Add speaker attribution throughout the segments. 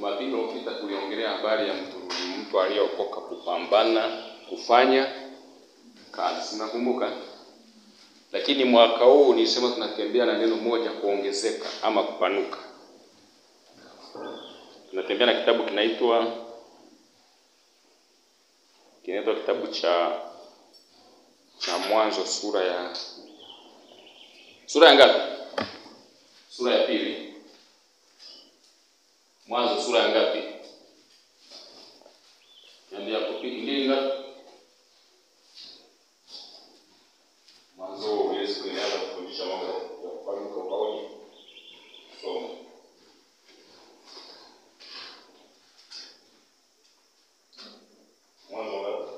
Speaker 1: Jumapili iliyopita tuliongelea habari ya mtu aliyeokoka kupambana kufanya kazi. Nakumbuka. Lakini mwaka huu nilisema tunatembea na neno moja, kuongezeka ama kupanuka. Tunatembea na kitabu kinaitwa kitabu cha Mwanzo sura ya ngapi? Sura ya pili. Mwanzo sura ya ngapi? Niambia hapo pili ngapi? Mwanzo Yesu anaanza kufundisha mambo ya kupanuka upaoni. So Mwanzo ngapi?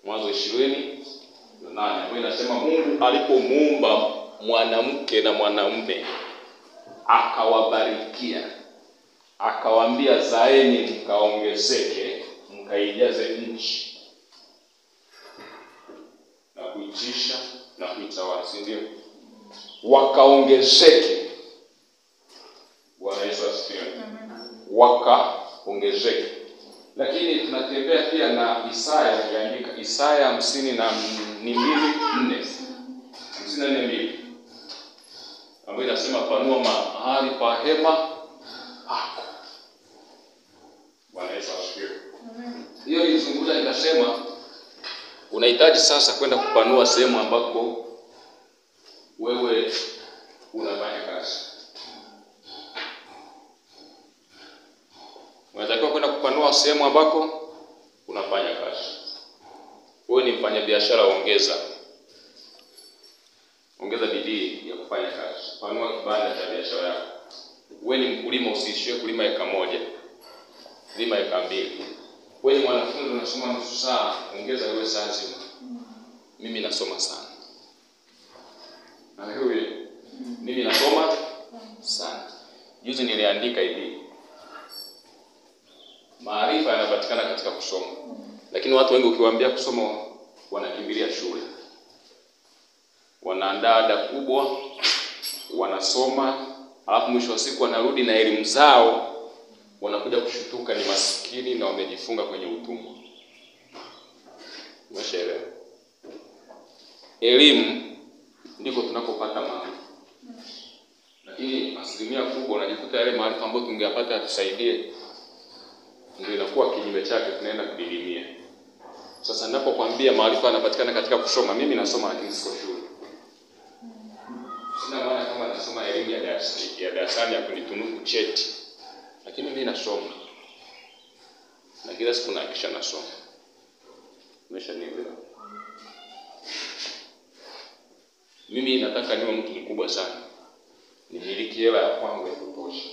Speaker 1: Mwanzo 20:8 ambayo inasema Mungu alipomuumba mwanamke na mwanamume akawabarikia, akawaambia zaeni mkaongezeke, mkaijaze nchi na kuitisha na kuitawala, si ndio? Wakaongezeke. Bwana Yesu asifiwe. Wakaongezeke. Lakini tunatembea pia na Isaya, aliandika Isaya 52:4 ambayo inasema panua mahali pa hema pako. Bwana Yesu asifiwe. Hiyo ilizungumza nikasema unahitaji sasa kwenda kupanua sehemu ambako wewe unafanya kazi. Unatakiwa kwenda kupanua sehemu ambako unafanya kazi. Wewe ni mfanyabiashara, ongeza bidii ya kufanya kazi. Panua kibanda cha biashara yako. Wewe ni mkulima, usiishie kulima eka moja. Lima eka mbili. Wewe ni mwanafunzi unasoma nusu saa, ongeza wewe saa nzima. Mimi nasoma sana. Na wewe mimi nasoma sana. Juzi niliandika hivi. Maarifa yanapatikana katika kusoma. Lakini watu wengi ukiwaambia kusoma wanakimbilia shule. Wanaandaa ada kubwa, wanasoma, alafu mwisho wa siku wanarudi na elimu zao, wanakuja kushutuka ni maskini na wamejifunga kwenye utumwa. Umeshaelewa? Elimu ndiko tunakopata maarifa. Lakini asilimia kubwa unajikuta yale maarifa ambayo tungeyapata yatusaidie ndio inakuwa kinyume chake, tunaenda kudilimia. Sasa ninapokuambia maarifa yanapatikana katika kusoma, mimi nasoma lakini siko shule. Sina maana kama nasoma elimu ya darasani ya kunitunuku cheti. Lakini mimi nasoma. Na kila siku nahakisha nasoma. Umeshanielewa? Mimi nataka niwe mtu mkubwa sana. Nimiliki hela ya kwangu ya kutosha.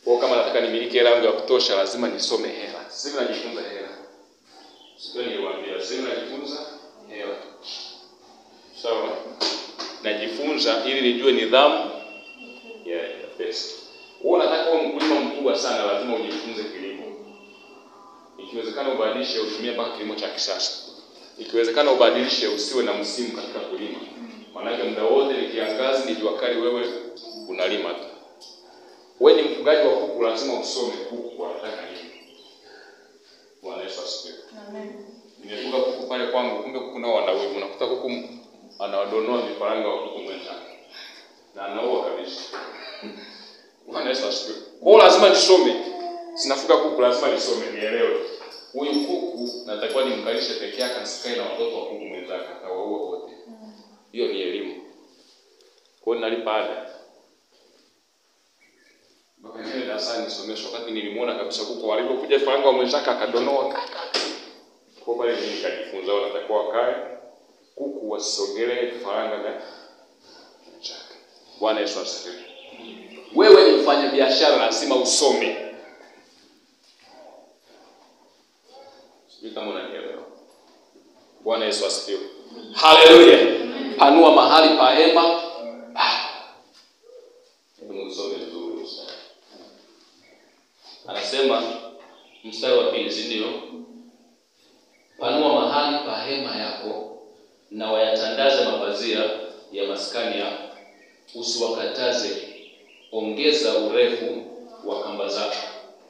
Speaker 1: Kwa kama nataka nimiliki hela yangu ya kutosha, lazima nisome hela. Sasa najifunza hela. Sio niwaambia, sasa najifunza hela. Sawa? Najifunza ili nijue nidhamu ya pesa. Wewe unataka uwe mkulima mkubwa sana, lazima ujifunze kilimo. Ikiwezekana ubadilishe utumie mpaka kilimo cha kisasa. Ikiwezekana ubadilishe usiwe na msimu katika kulima. Maana muda wote ni kiangazi, ni jua kali, wewe unalima tu. Wewe ni mfugaji wa kuku, lazima usome kuku wanataka nini. Bwana Yesu asifiwe. Amen. Nimefuga kuku pale kwangu, kumbe kuku nao wanawivu. Unakuta kuku anawadonoa vifaranga wa kuku mwenzake. Na anaua kabisa. Bwana Yesu asifiwe. Kwa hiyo lazima nisome. Sinafuga kuku, lazima nisome, nielewe. Huyu kuku natakiwa nimkalishe peke yake, asikae na watoto wa kuku mwenzake, atawaua wote. Hiyo ni elimu. Kwa hiyo nalipa ada. Bakanienda darasani nisomeshwa, wakati nilimuona kabisa kuku walipokuja vifaranga wa mwenzake akadonoa. Kwa pale mimi nikajifunza wanatakiwa wakae kuku wasisogelee vifaranga vya mwenzake. Bwana Yesu asifiwe. Wewe ni mfanyabiashara, lazima usome. Sijui kama unanielewa. Bwana Yesu asifiwe. Haleluya. Panua mahali pa hema. Hebu usome tu. Anasema mstari wa 2, ndio? Panua mahali pa hema yako na wayatandaze mapazia ya maskani yako. Usiwakataze, ongeza urefu wa kamba zako.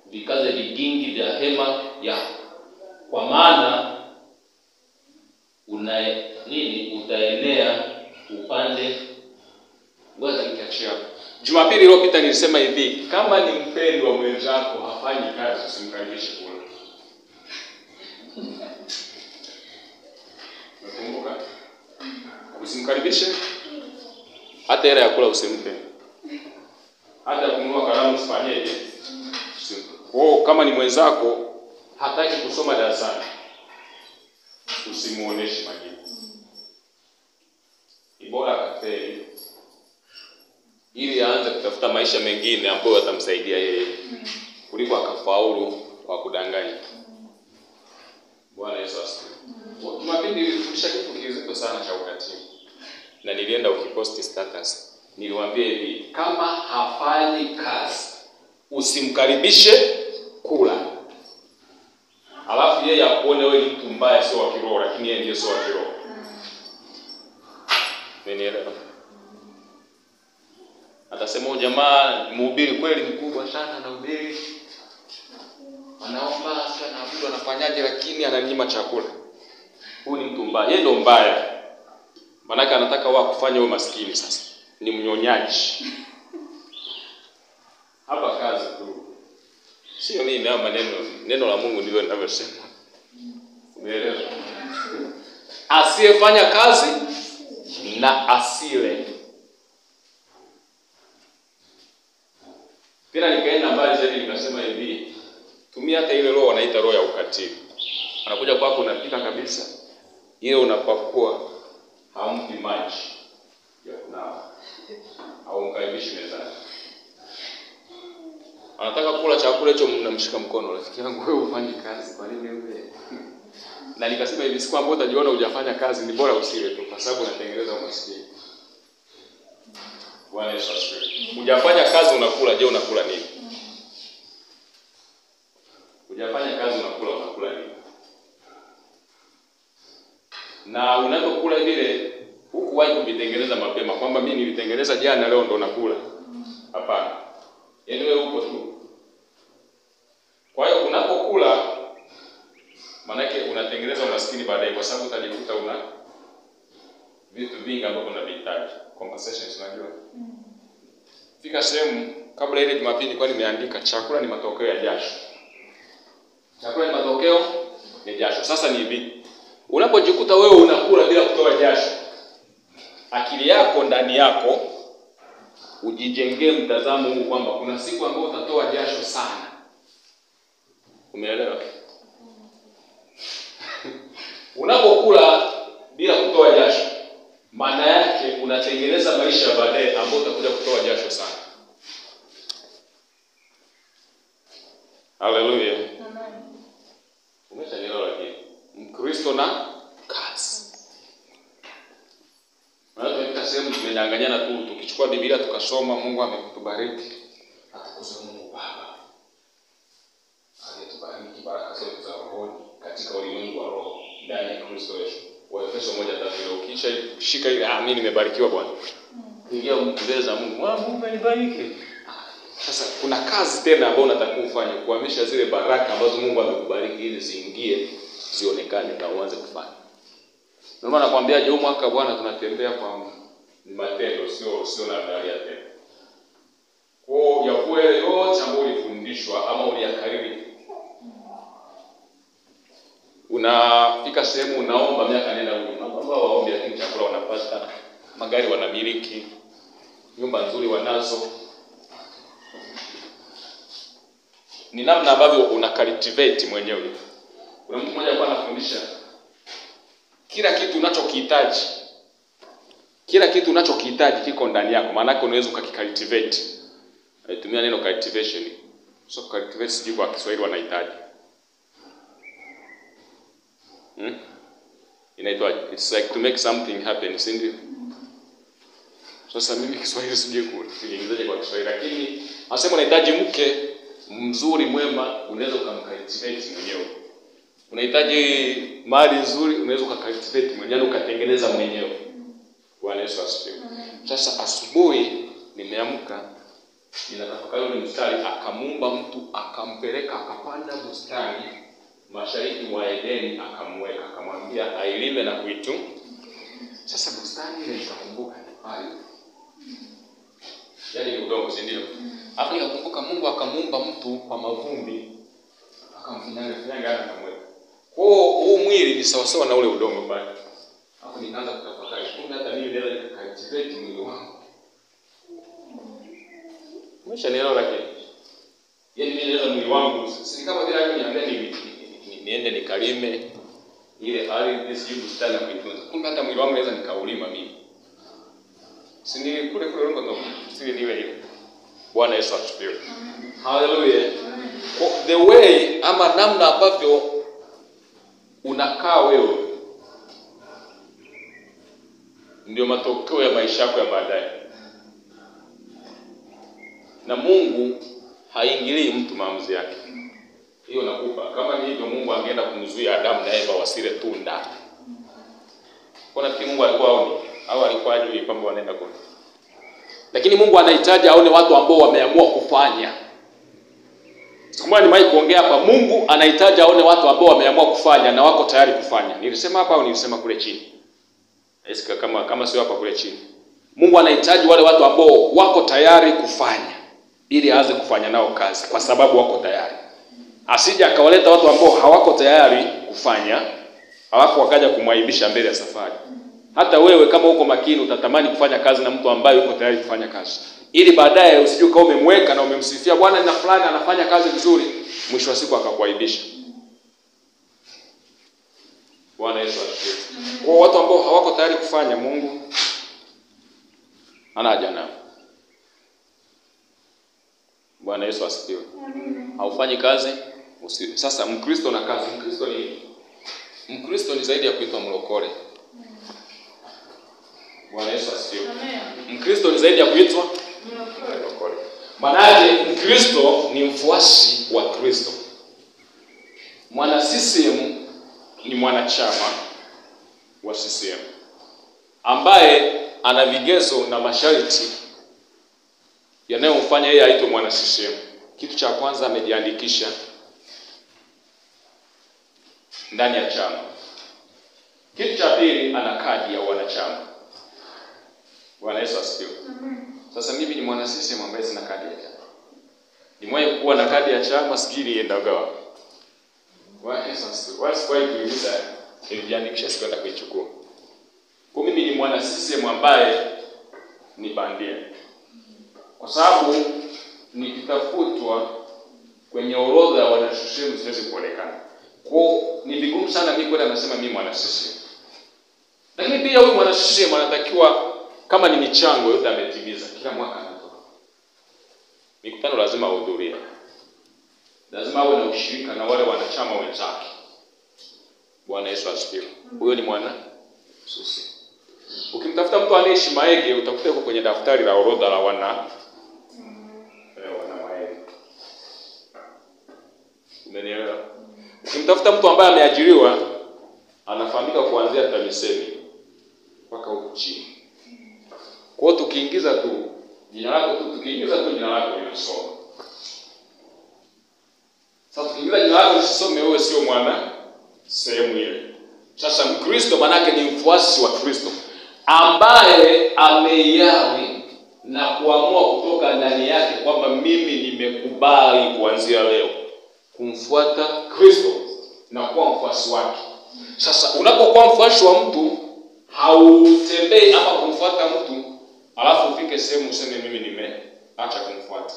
Speaker 1: Vikaze vigingi vya hema yako. Kwa maana utaenea upande. Ngoja nikiachia. Jumapili iliyopita nilisema hivi, kama ni mpendwa mwenzako hafanyi kazi, usimkaribishe kula. Nakumbuka? Usimkaribishe. Hata hela ya kula usimpe. Hata kununua kalamu usifanyeje? Usimpe. Kama ni mwenzako hataki kusoma darasani, usimuoneshe majibu. Bora akafeli ili aanze kutafuta maisha mengine ambayo yatamsaidia yeye kuliko akafaulu kwa kudanganya. Bwana Yesu asifiwe. Jumapili nilifundisha kitu kizito sana cha ukatili. Na nilienda ukiposti status. Niliwaambia hivi, kama hafanyi kazi usimkaribishe kula. Alafu yeye akuone wewe ni mtu mbaya, sio wa kiroho, lakini yeye ndiye sio wa kiroho. Mmenielewa? Atasema jamaa mhubiri kweli mkubwa sana na hubiri. Anaomba sana, abudu, anafanyaje, lakini ananyima chakula. Huyu ni mtu mbaya. Yeye ndo mbaya. Maana anataka wao kufanya wewe maskini sasa. Ni mnyonyaji. Hapa kazi tu. Sio mimi na neno la Mungu ndilo ninavyosema. Umeelewa? Asiyefanya kazi na asile. Tena nikaenda mbali zaidi nikasema hivi, tumia hata ile roho wanaita roho ya ukatili. Anakuja kwako unapika kabisa, ile unapakua, haumpi maji ya kunawa, au mkaibishi mezani. Anataka kula chakula hicho, mnamshika mkono, rafiki yangu wewe ufanye kazi, kwa nini wewe? Na nikasema hivi, siku ambayo utajiona hujafanya kazi ni bora usile tu, kwa sababu unatengeneza umaskini. Bwana Yesu asifiwe. Hujafanya kazi unakula, je, unakula nini? Hujafanya kazi unakula nini? Na unapokula vile hukuwahi kuvitengeneza mapema kwamba mimi nilitengeneza jana leo ndo nakula. Hapana. Yaani wewe upo tu. Kwa hiyo unapokula manake unatengeneza umaskini baadaye, kwa sababu utajikuta una vitu vingi ambavyo unavihitaji. Compensations unajua. Fika sehemu kabla ile Jumapili nilikuwa nimeandika chakula ni matokeo ya jasho. Chakula ni matokeo ya jasho. Sasa ni hivi. Unapojikuta wewe unakula bila kutoa jasho, akili yako ndani yako ujijengee mtazamo huu kwamba kuna siku ambayo utatoa jasho sana. Umeelewa? Unapokula bila kutoa jasho, maana yake unatengeneza maisha baadaye ambayo utakuja kutoa jasho sana. Haleluya. Amen. Umeshaelewa lakini Mkristo na kazi. Maana tumefika sehemu tumedanganyana tu, tukichukua Biblia tukasoma, Mungu amekutubariki. Atakuza Mungu Baba. Alitubariki baraka zote za roho katika ulimwengu wa roho ndani ya Kristo Yesu. Waefeso 1:3. Ukisha kushika ile mimi nimebarikiwa Bwana. Ingia mbele za Mungu. Mungu anibariki. Sasa kuna kazi tena ambayo unatakiwa ufanye kuhamisha zile baraka ambazo Mungu amekubariki ili ziingie, zionekane na uanze kufanya. Ndio maana nakwambia huu mwaka Bwana tunatembea kwa matendo, sio na dharia tena. Kwa yakuwe yote ambayo ulifundishwa ama uliyakariri. Unafika sehemu unaomba miaka nenda huko. Unaomba waombe lakini chakula wanapata, magari wanamiliki, nyumba nzuri wanazo. Ni namna ambavyo una cultivate mwenyewe. Kuna mtu mmoja alikuwa anafundisha kila kitu unachokihitaji kiko ndani yako, maana yake unaweza ukakicultivate. Tumia neno cultivation. So cultivate sijui kwa Kiswahili wanahitaji. Inaitwa it's like to make something happen, si ndio? Sasa mimi Kiswahili sijui kuingizaje kwa Kiswahili, lakini anasema unahitaji mke mzuri mwema unaweza ukamcultivate mwenyewe. Unahitaji mali nzuri unaweza ukacultivate mwenyewe, ukatengeneza mwenyewe. Bwana Yesu asifiwe. Sasa asubuhi nimeamka, ninatafakari ule mstari, akamuumba mtu akampeleka akapanda bustani mashariki mwa Edeni, akamweka akamwambia ailime na kuitunza. Sasa bustani ile nikakumbuka pale, yaani ni udongo, si ndio? Hapo nikakumbuka Mungu akamuumba mtu kwa mavumbi, akamfinyanga na akamweka. Kwa huu mwili ni sawa sawa na ule udongo pale. Hapo nikaanza kutafakari, kumbe hata mimi naweza nikacultivate mwili wangu. Umeshanielewa? Lakini yaani mimi naweza mwili wangu si kama vile niambia niende nikalime ile ardhi sijui bustani na kuitunza. Kumbe hata mwili wangu naweza nikaulima mimi. Si ni kule rongo ndo, si ni ile. Bwana Yesu asifiwe. Hallelujah. The way ama namna ambavyo unakaa wewe ndio matokeo ya maisha yako ya baadaye. Na Mungu haingilii mtu maamuzi yake. Hiyo nakupa. Kama ni hivyo Mungu angeenda kumzuia Adamu na Eva wasile tunda. Kwa nafikiri Mungu alikuwa aone au alikuwa ajui kwamba wanaenda kule. Lakini Mungu anahitaji aone watu ambao wameamua kufanya. Siku moja nimewahi kuongea hapa, Mungu anahitaji aone watu ambao wameamua kufanya na wako tayari kufanya. Nilisema hapa au nilisema kule chini? Esika kama sio hapa kule chini. Mungu anahitaji wale watu ambao wako tayari kufanya ili aanze kufanya nao kazi kwa sababu wako tayari. Asije akawaleta watu ambao hawako tayari kufanya alafu wakaja kumwaibisha mbele ya safari. Hata wewe kama uko makini utatamani kufanya kazi na mtu ambaye yuko tayari kufanya kazi. Ili baadaye usije kama umemweka na umemsifia Bwana na fulani anafanya kazi vizuri, mwisho wa siku akakuaibisha. Bwana Yesu asifiwe. Kwa watu ambao hawako tayari kufanya, Mungu anaja nao. Bwana Yesu asifiwe. Haufanyi kazi sasa Mkristo na kazi. Mkristo ni zaidi ya kuitwa mlokole. Bwana Yesu asifiwe. Mkristo ni zaidi ya kuitwa mlokole. Maana yake Mkristo ni mfuasi wa Kristo. Mwana CCM ni mwanachama wa CCM ambaye ana vigezo na masharti yanayomfanya yeye aitwe mwana CCM. Kitu cha kwanza, amejiandikisha ndani ya chama. Kitu cha pili, ana kadi ya wanachama. Bwana Yesu asifiwe. Sasa mimi ni mwana CCM ambaye sina kadi ya chama. Nimewahi kuwa na kadi ya chama, sijui iendaga wapi. Bwana Yesu asifiwe. Wasi kwa kuuliza nilijiandikisha, sikwenda kuichukua. Kwa mimi ni mwana CCM ambaye ni bandia. Kwa sababu nikitafutwa kwenye orodha ya wana CCM siwezi kuonekana. Kwa ni vigumu sana mimi kwenda nasema mimi mwana CCM. Lakini pia huyu mwana CCM anatakiwa, kama ni michango yote ametimiza, kila mwaka anatoa. Mikutano lazima ahudhurie. Lazima awe na ushirika na wale wanachama wenzake. Bwana Yesu asifiwe. Huyo ni mwana CCM. Ukimtafuta mtu anaishi Maege utakuta yuko kwenye daftari la orodha la wana Maege. Umenielewa? Ukimtafuta mtu ambaye ameajiriwa anafahamika kuanzia TAMISEMI mpaka huko chini. Kwa hiyo tukiingiza tu jina lako linasoma. Sasa tukiingiza jina lako lisisome, wewe sio mwana sehemu ile. Sasa Mkristo manake ni mfuasi wa Kristo ambaye ameiawi na kuamua kutoka ndani yake kwamba mimi nimekubali kuanzia leo kumfuata Kristo na kuwa mfuasi wake. Sasa unapokuwa mfuasi wa mtu, hautembei ama kumfuata mtu alafu ufike sehemu useme mimi nimeacha kumfuata.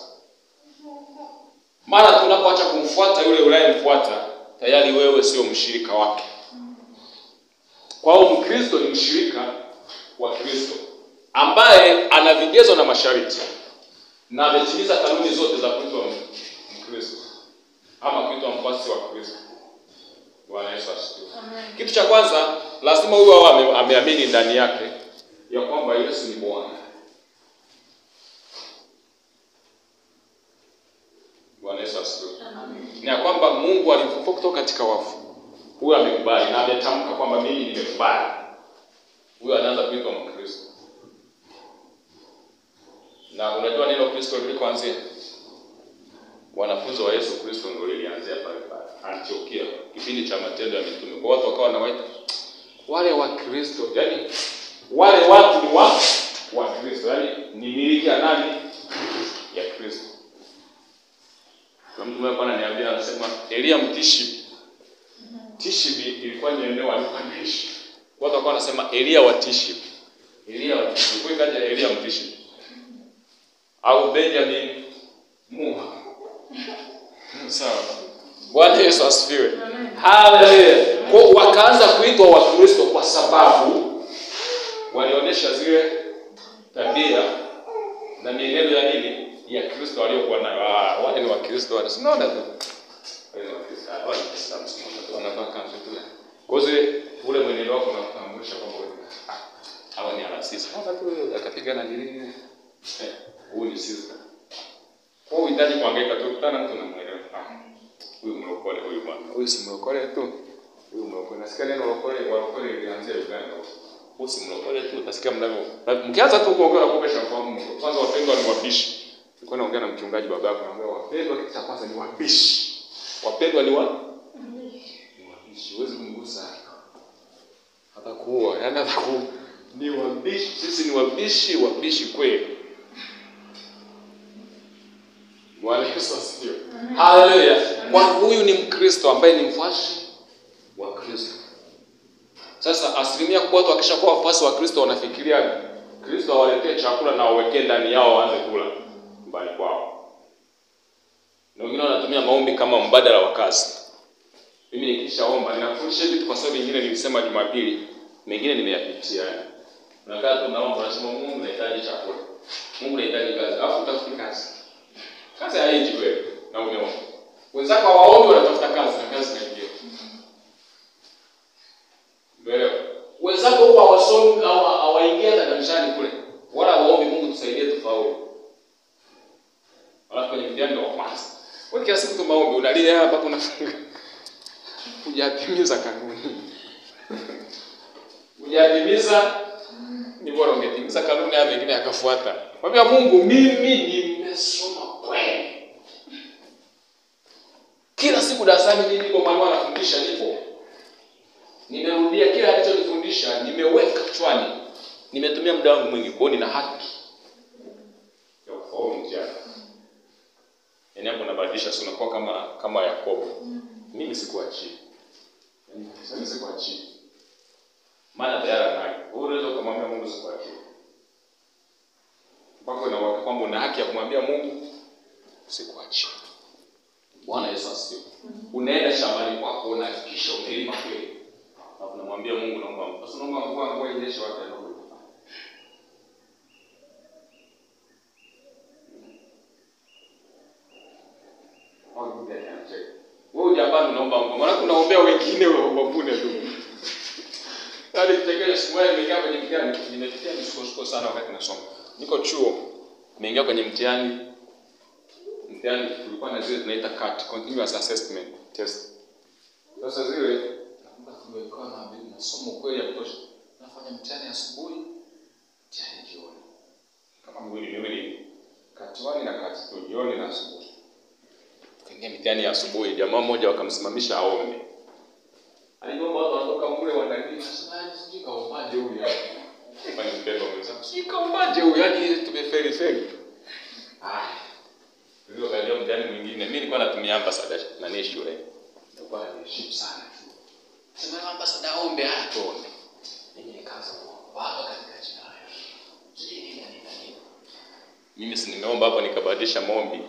Speaker 1: Maana tunapoacha kumfuata yule unayemfuata, tayari wewe sio mshirika wake. Kwa hiyo Mkristo ni mshirika wa Kristo ambaye ana vigezo na masharti na ametimiza kanuni zote za kuitwa Mkristo ama kuitwa mfuasi wa Kristo. Bwana Yesu asifiwe. Kitu cha kwanza, lazima huyu awe ameamini ndani yake ya kwamba Yesu ni Bwana. Bwana Yesu asifiwe. Ni kwamba Mungu alimfufua kutoka katika wafu. Huyo amekubali na ametamka kwamba mimi nimekubali. Huyo anaanza kuitwa Mkristo. Na unajua neno Kristo lilikoanzia? Wanafunzi wa Yesu Kristo ndio lilianzia pale Antiokia, kipindi cha Matendo ya Mitume. Kwa watu wakawa wanawaita wale wa Kristo, yani wale watu ni wa Kristo, yani ni miliki ya nani? Ya Kristo. Kwa mtu mmoja ananiambia, anasema Elia Mtishibi. Tishibi ilikuwa ni eneo alipoishi. Watu wakawa wanasema Elia wa Tishibi. Elia wa Tishibi. Kwa hiyo kaja Elia Mtishibi. Au Benjamin Muha. Sawa. Bwana Yesu asifiwe. Haleluya. Kwa wakaanza kuitwa Wakristo kwa sababu walionyesha zile tabia na mienendo ya nini? Ya Kristo waliokuwa nayo. Wale ni Wakristo wale. Unaona tu. Wale ni Wakristo. Wale ni Waislamu wanavaa kanzu tu. Kwa hiyo ule mwenendo wako unakutambulisha kwamba hawa ni arasisi. Kama tu akapigana nini? Huyu ni sister. Kwa hiyo unahitaji kuangaika tu kutana mtu unamwelewa. Huyu mlokole huyu bwana. Huyu si mlokole tu. Huyu mlokole. Nasikia neno walokole lilianzia Uganda. Huyu si mlokole tu. Nasikia mnavyo. Mkianza tu kuongea na kuogesha kwa Mungu. Kwanza wapendwa ni wabishi. Nilikuwa naongea na mchungaji baba yako naambia wapendwa kitu cha kwanza ni wabishi. Wapendwa ni wabishi. Huwezi kumgusa. Hata kuua, yaani hata ni wabishi. Sisi ni wabishi kweli. Bwana Yesu asifiwe. Haleluya. Kwa huyu ni Mkristo ambaye ni mfuasi wa Kristo. Sasa asilimia kubwa watu wakishakuwa wafuasi wa Kristo wanafikiria Kristo awaletee chakula na aweke ndani yao waanze kula mbali kwao. Na wengine wanatumia maombi kama mbadala wa kazi. Mimi nikishaomba ninafundisha vitu kwa sababu vingine nilisema Jumapili, mengine nimeyapitia. Unakaa tu naomba unasema Mungu nahitaji chakula. Mungu nahitaji kazi. Alafu utafuta kazi. Kazi haiji kweli na umeomba. Wenzako waombe wanatafuta kazi na kazi inaingia. Mbele. Wenzako huwa hawasomi au hawaingia hata kanisani kule. Wala waombe Mungu tusaidie tufaulu. Alafu kwenye mtihani wa kwanza. Wewe kila siku tu maombi unalia hapa unafunga. Hujatimiza kanuni. Hujatimiza ni bora ungetimiza kanuni ya mengine yakafuata. Mwambie Mungu mimi nimesoma kweli. Kila siku darasani mimi niko mwalimu anafundisha nipo. Nimerudia kila alichonifundisha, nimeweka kichwani. Nimetumia muda wangu mwingi kwa nina haki ya kufaulu mtihani. Yaani hapo nabadilisha sura kwa kama Yakobo. Mimi sikuachia. Yaani sikuachia. Maana tayari nayo. Unaweza kumwambia Mungu sikuachia. Mpaka unaona kwamba una haki ya kumwambia Mungu sikuachia. Bwana Yesu asifiwe. Unaenda shambani kwako unahakikisha umelima kweli. Na unamwambia Mungu naomba. Sasa naomba mvua mvua inyeshe wapi ndio. Wewe hujapanda unaomba mvua. Maana unaombea wengine wavune tu. Hadi tutegemea siku moja nimekaa kwenye mtihani, nimepitia misukosuko sana wakati nasoma. Niko chuo, nimeingia kwenye mtihani tulikuwa na zile tunaita CAT, continuous assessment test. Sasa zile nakumbuka tumekuwa na masomo kweli ya kutosha. Nafanya mtihani asubuhi, mtihani jioni. Kama miwili. CAT 1 na CAT 2 jioni na asubuhi. Tukaingia mtihani ya asubuhi, jamaa mmoja wakamsimamisha aombe. Aliomba watu wanatoka mule wanadini, sasa sijui kaombaje huyu hapa. Fanya mpendo mwenzangu. Sijui kaombaje huyu, yani tumefeli. Ndio kaja mtihani mwingine. Mimi nilikuwa natumia ambassador na ni shule. Nilikuwa naheshimu sana. Sema ambassador aombe tuombe. Mimi nikaanza kuomba katika jina la Yesu. Mimi si nimeomba hapo nikabadilisha maombi.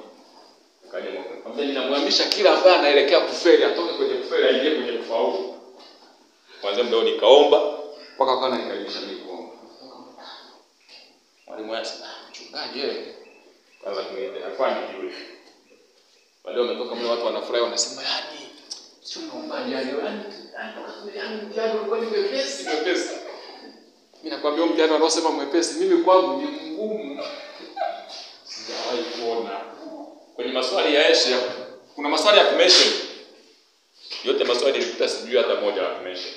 Speaker 1: Kaja mwombe. Ninamhamisha kila ambaye anaelekea kufeli atoke kwenye kufeli aingie kwenye kufaulu. Kwanza mdao nikaomba mpaka kana nikalisha mimi kuomba. Mwalimu anasema mchungaji wewe kwanza tumeenda afanye yule. Baadaye wametoka mle watu wanafurahi wanasema yani sio naombaje yani mtihani ulikuwa ni mwepesi. Mimi nakwambia mtihani wanaosema mwepesi mimi kwangu ni mgumu. Sijawahi kuona. Kwenye maswali ya Yesu Kuna maswali ya kumention. Yote maswali nilikuta sijui hata moja la kumention.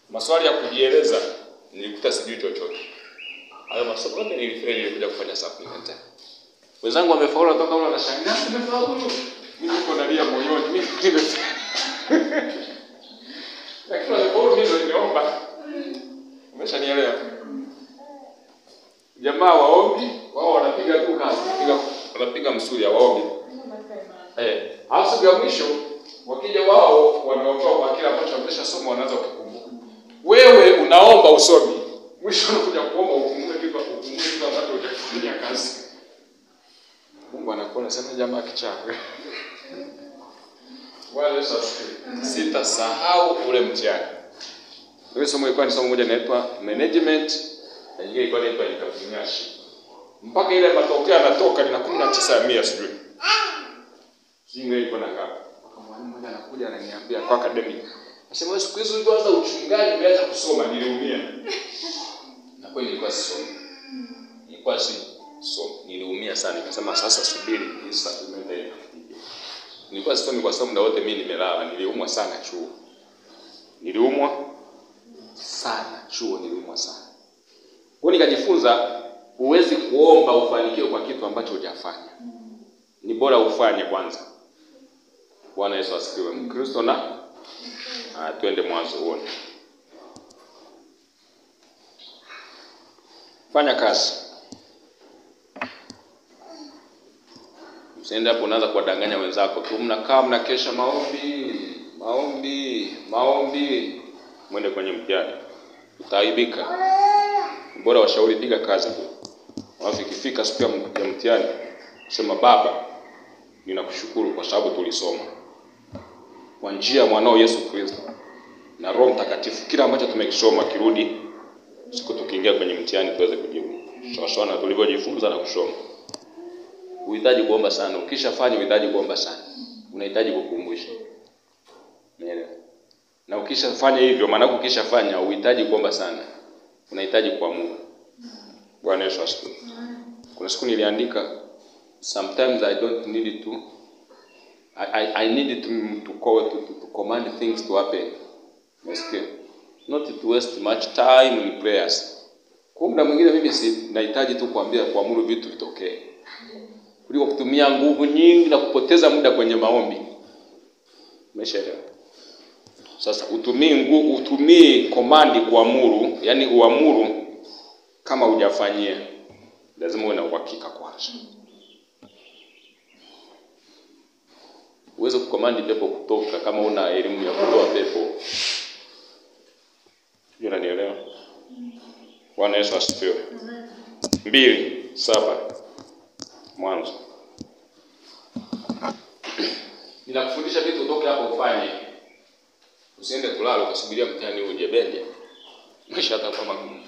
Speaker 1: Maswali ya kujieleza nilikuta sijui chochote. Hayo maswali yote nilikuja kufanya supplement. Wenzangu wamefaulu toka wale wanashangaa, nimefaulu. Mimi niko nalia moyoni, mimi lakini wamefaulu mimi nimeomba. Umeshanielewa? Jamaa waombi, wao wanapiga tu kazi, wanapiga msuri ya waombi. Halafu siku ya mwisho wakija wao wanaotoa kwa kila ambacho wameshasoma wanaanza kukumbuka. Wewe unaomba usomi, mwisho unakuja kuomba ukumbuke kitu ambacho hujakifanyia kazi. Mungu anakuona sema jamaa kichawi. Wale sasa sitasahau ule mtihani. Ile somo ilikuwa ni somo moja linaloitwa management na nyingine ilikuwa inaitwa entrepreneurship. Mpaka ile matokeo yanatoka ni 19% sijui. Sijui ilikuwa na ngapi. Mwalimu mmoja anakuja ananiambia kwa academy. Anasema siku hizo ulianza uchungaji umeanza kusoma niliumia. Na kweli nilikuwa sisomi. Nilikuwa sisomi. Niliumia sana. Nikasema sasa subiri hii supplement ile. Nilikuwa sisomi kwa sababu muda wote mimi nimelala. Niliumwa sana chuo. Niliumwa sana. Kwa nikajifunza huwezi kuomba ufanikiwe kwa kitu ambacho hujafanya. Ni bora ufanye kwanza. Bwana Yesu asifiwe. Mkristo na twende mwanzo uone. Fanya kazi. Usiende hapo unaanza kuwadanganya wenzako tu mnakaa mnakesha maombi. Mwende kwenye mtihani. Utaaibika. Bora washauri piga kazi tu. Alafu ikifika siku ya mtihani sema Baba ninakushukuru kwa sababu tulisoma kwa njia ya mwanao Yesu Kristo na Roho Mtakatifu kila ambacho tumekisoma kirudi siku tukiingia kwenye mtihani tuweze kujibu sawa na tulivyojifunza na kusoma. Unahitaji kuomba sana. Ukishafanya unahitaji kuomba sana. Unahitaji kukumbusha. Umeelewa? Na ukishafanya hivyo maana ukishafanya unahitaji kuomba sana. Unahitaji kuamua. Bwana Yesu asifiwe. Kuna siku niliandika sometimes I don't need to I need to command things to happen. Not to waste much time in prayers. Kwa muda mwingine mimi nahitaji tu kuamuru vitu vitokee. Kuliko kutumia nguvu nyingi na kupoteza muda kwenye maombi. Umeshaelewa? Sasa utumie command kuamuru, yani uamuru kama hujafanyia. Lazima uwe na uhakika kwanza. Uweze kucommand pepo kutoka kama una elimu ya kutoa pepo. Unanielewa? Bwana Yesu asifiwe. 2:7 Mwanzo. Ninakufundisha vitu utoke hapo ufanye. Usiende kulala ukasubiria mtihani uje bende. Maisha yatakuwa magumu.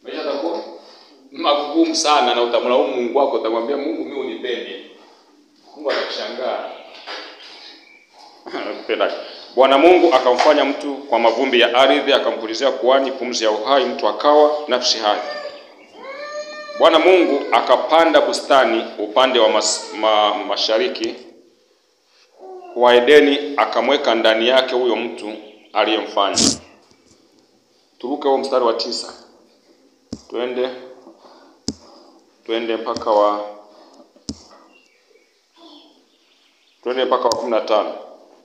Speaker 1: Maisha yatakuwa magumu sana na utamlaumu Mungu wako, utamwambia Mungu mimi unipende. Mungu atakushangaa. Bwana Mungu akamfanya mtu kwa mavumbi ya ardhi, akampulizia puani pumzi ya uhai, mtu akawa nafsi hai. Bwana Mungu akapanda bustani upande wa mashariki wa Edeni, akamweka ndani yake huyo mtu aliyemfanya. Turuke huo mstari wa 9. Twende mpaka wa 15.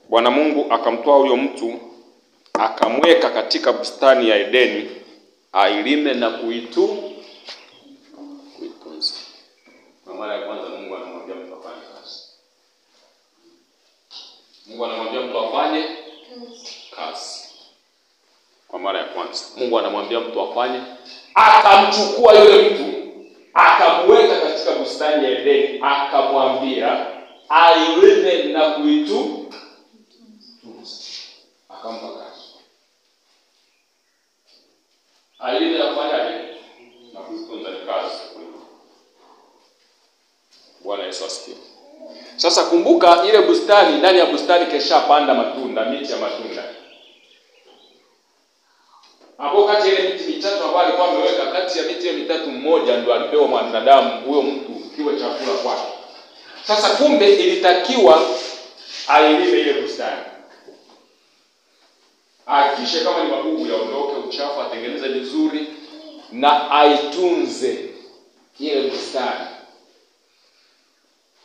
Speaker 1: Bwana Mungu akamtoa huyo mtu akamweka katika bustani ya Edeni ailime na kuitunza. Kwa mara ya kwanza Mungu anamwambia mtu afanye kazi. Mungu anamwambia mtu afanye kazi. Kwa mara ya kwanza Mungu anamwambia mtu afanye, akamchukua yule mtu akamweka katika bustani ya Edeni akamwambia ailime na kuitunza. Akampa kazi. Ailime na kufanyaje? Na kuitunza ni kazi. Bwana Yesu asifiwe. Sasa kumbuka ile bustani, ndani ya bustani kesha panda matunda, miti ya matunda. Hapo kati ile miti mitatu ambayo alikuwa ameweka, kati ya miti mitatu mmoja ndio alipewa mwanadamu huyo mtu kiwe chakula kwake. Sasa kumbe ilitakiwa ailime ile bustani. Hakikishe kama ni magugu yaondoke, uchafu atengeneze vizuri na aitunze ile bustani.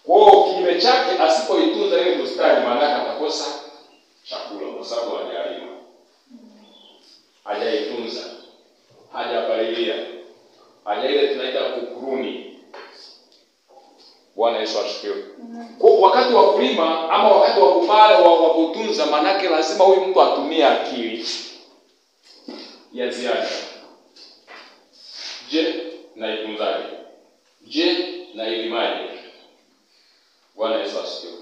Speaker 1: Kwa kinyume chake asipoitunza ile bustani, maana atakosa chakula kwa sababu hajalima. Hajaitunza, hajapalilia, ile tunaita kukuruni. Bwana Yesu asifiwe. Kwa wakati wa kulima ama wakati wa kupanda wa kutunza, manake lazima huyu mtu atumie akili ya ziada. Je, naitunzaje? Je, nailimaje? Bwana Yesu asifiwe.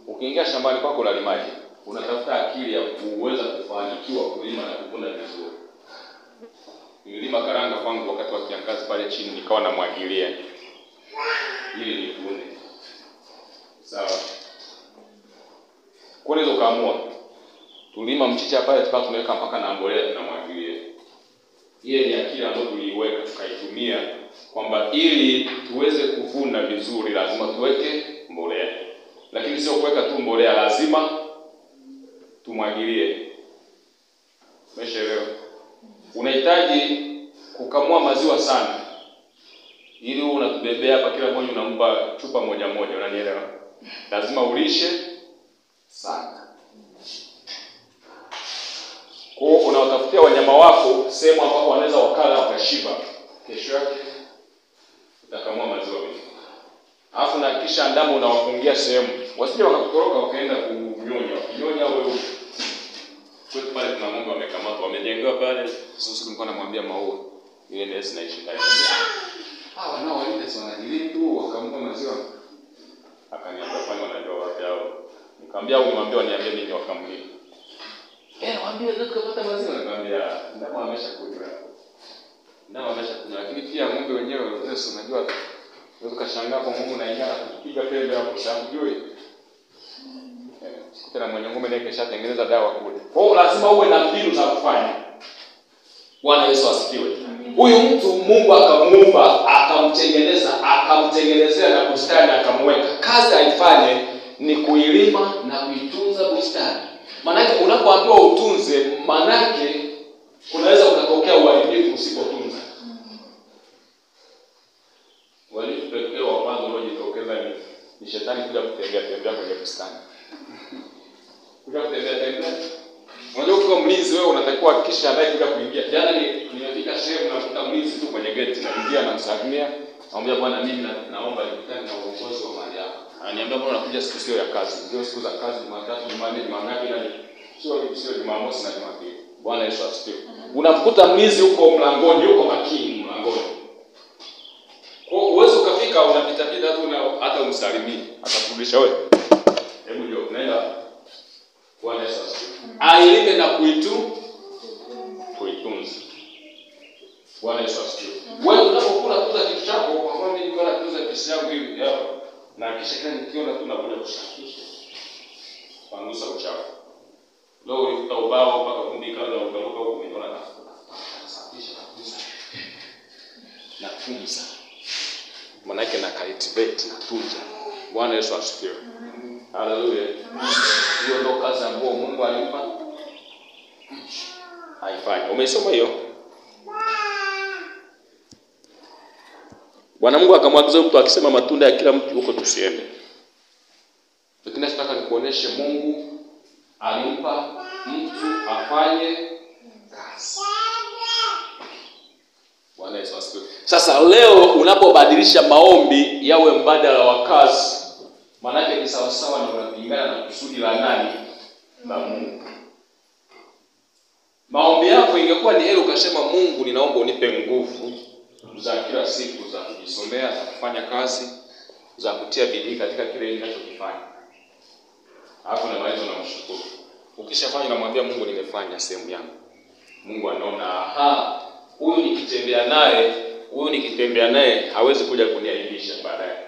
Speaker 1: Ukiingia shambani kwako unalimaje? Unatafuta akili ya kuweza kufanikiwa kulima na kuvuna vizuri. Nililima karanga kwangu wakati wa kiangazi pale chini, nikawa namwagilia ili nivune. Sawa? Kwa nini ukaamua tulima mchicha pale tukawa tunaweka mpaka na mbolea tunamwagilia. Ile ni akili ambayo tuliiweka tukaitumia kwamba ili tuweze kuvuna vizuri lazima tuweke mbolea. Lakini sio kuweka tu mbolea, lazima tumwagilie. Umeshaelewa? Unahitaji kukamua maziwa sana ili unatubebea hapa, kila mmoja unampa chupa moja moja, unanielewa? Lazima ulishe sana. Kwa hiyo unawatafutia wanyama wako sehemu ambapo wanaweza wakala wakashiba. Kesho yake utakamua maziwa mengi. Alafu na kisha ndama unawafungia sehemu, wasije wakakutoroka wakaenda kunyonya wewe. Kwa pale kuna ng'ombe wamekamatwa, wamejengewa pale. Sasa nilikuwa namwambia Maua, ile ndio sinaishi ndani. Hawa nao wale sana ile tu wakamua maziwa. Akaniambia kwani wanajua wapi hao? Nikamwambia au nimwambie waniambie nini wakamulia. Waambie ndio tukapata maziwa. Nikamwambia ndama ameshakunywa. Lakini pia ng'ombe wenyewe Yesu unajua unaweza kashangaa kwa Mungu na ingana kupiga pembe hapo shambujui. Tena mwenye ng'ombe naye keshatengeneza dawa kule. Kwa hiyo lazima uwe na mbinu za kufanya. Bwana Yesu asifiwe. Huyu mtu Mungu akamuumba, akamtengenezea na bustani akamweka. Kazi aifanye ni kuilima na kuitunza bustani. Manake unapoambiwa utunze, manake kunaweza ukatokea uharibifu usipotunza. Uharibifu pekee wa kwanza unaojitokeza ni shetani kuja kutembea kwenye bustani. Kuja kutembea. Unajua kwa mlinzi wewe unatakiwa hakikisha ndai kuja kuingia. Jana nimefika sehemu nakuta mlinzi tu kwenye gate na ingia na msalimia. Naomba Bwana mimi naomba nikutane na uongozi wa mahali hapa. Ananiambia bwana unakuja siku sio ya kazi. Ndio siku za kazi Jumatatu, Jumanne, Jumangapi na sio Jumamosi na Jumapili. Bwana Yesu asifiwe. Unamkuta mlinzi huko mlangoni, yuko makini mlangoni. Kwa uwezo ukafika unapita pita tu na hata umsalimii, atakurudisha wewe. Hebu ndio unaenda. Bwana Yesu asifiwe. Ailime na kuitunza. Bwana Yesu asifiwe. Wewe unapokula kuza kitu chako, kwa mfano mimi niko nakuza pesa yangu hivi hapa, na kisha kani nikiona tu nakuja kusafisha. Pangusa uchafu. Leo ulifuta ubao mpaka kumbika na ukaruka huko umeona nasafisha kabisa. Na tunza. Maana yake na cultivate na tunza. Bwana Yesu asifiwe. Haleluya. Hiyo ndio kazi ambayo Mungu alimpa haifanye. Umesoma hiyo? Bwana Mungu akamwagiza mtu akisema matunda ya kila mtu huko tusiende. Lakini nataka nikuoneshe Mungu alimpa mtu afanye kazi. Bwana Yesu asifiwe. Sasa leo unapobadilisha maombi yawe mbadala wa kazi, maana yake ni sawa sawa na unapingana na kusudi la nani? La Mungu. Maombi yako ingekuwa ni heri ukasema Mungu ninaomba unipe nguvu za kila siku za kujisomea, za kufanya kazi, za kutia bidii katika kile ninachokifanya. Hapo na malizo na mshukuru. Ukishafanya unamwambia Mungu nimefanya sehemu yangu. Mungu anaona huyu nikitembea naye hawezi kuja kuniaibisha baadaye.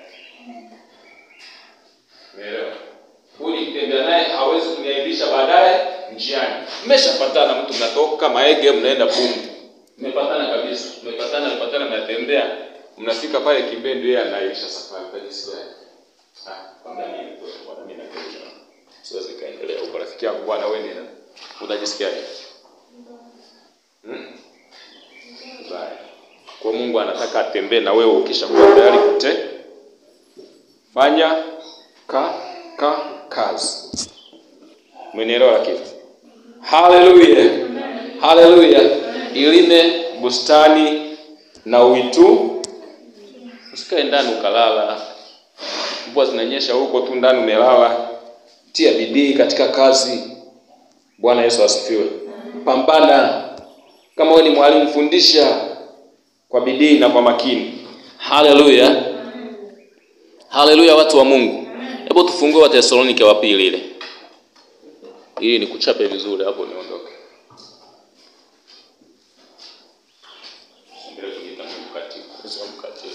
Speaker 1: Umeelewa? Huyu nikitembea naye hawezi kuniaibisha baadaye njiani. Mmeshapatana, mtu mnatoka Maege mnaenda Bungu. Mmepatana kabisa. Mmepatana mnatembea. Mnafika pale Kimbendu, yeye anaisha safari tajisikia. Kwamba mimi bwana mimi nakuja. Siwezi kaendelea huko rafiki yangu bwana wewe nenda. Utajisikiaje? Bye. Kwa Mungu anataka atembee na wewe ukisha kuwa tayari fanya kazi. Umenielewa lakini? Haleluya. Haleluya. Ilime bustani na uitu. Usikae ndani ukalala. Mvua zinanyesha huko tu ndani umelala. Tia bidii katika kazi. Bwana Yesu asifiwe. Pambana. Kama wewe ni mwalimu fundisha kwa bidii na kwa makini. Haleluya. Haleluya watu wa Mungu. Hebu tufungue Wathesalonike wa pili ile. Hii ni kuchape vizuri hapo niondoke. Ndio tunaita mkatibu, sio mkatibu.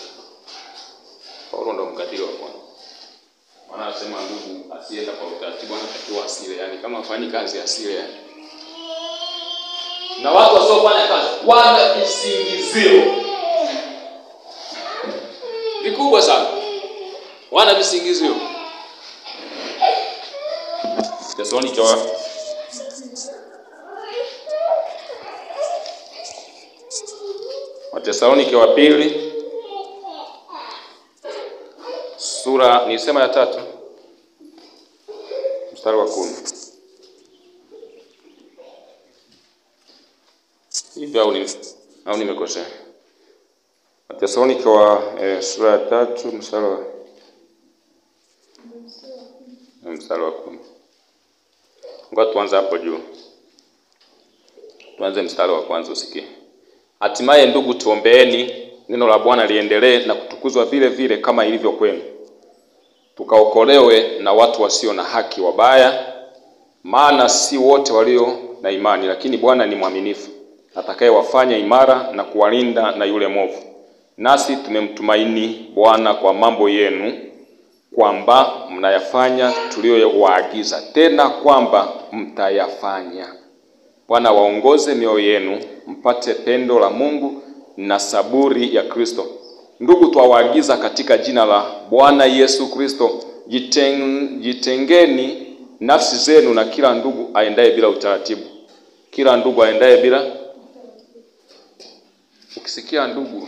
Speaker 1: Paulo ndo mkatibu wa kwanza. Maana anasema ndugu asienda kwa utaratibu anatakiwa asile, yani kama afanyi kazi asile yani. Na watu wasiofanya kazi wana visingizio vikubwa sana. Wana visingizio. Wathesalonike wa pili sura nisema ya 3 mstari wa 10. Hivi au nimekosea? Wathesalonike wa sura ya 3 mstari wa 10. Ngoja tuanze hapo juu. Tuanze mstari wa kwanza usikie. Hatimaye ndugu tuombeeni neno la Bwana liendelee na kutukuzwa vile vile kama ilivyo kwenu. Tukaokolewe na watu wasio na haki wabaya, maana si wote walio na imani, lakini Bwana ni mwaminifu, atakayewafanya imara na kuwalinda na yule mwovu. Nasi tumemtumaini Bwana kwa mambo yenu, kwamba mnayafanya tuliyowaagiza, tena kwamba mtayafanya. Bwana waongoze mioyo yenu mpate pendo la Mungu na saburi ya Kristo. Ndugu twawaagiza katika jina la Bwana Yesu Kristo, jitengeni nafsi zenu na kila ndugu aendaye bila utaratibu. Kila ndugu aendaye bila. Ukisikia ndugu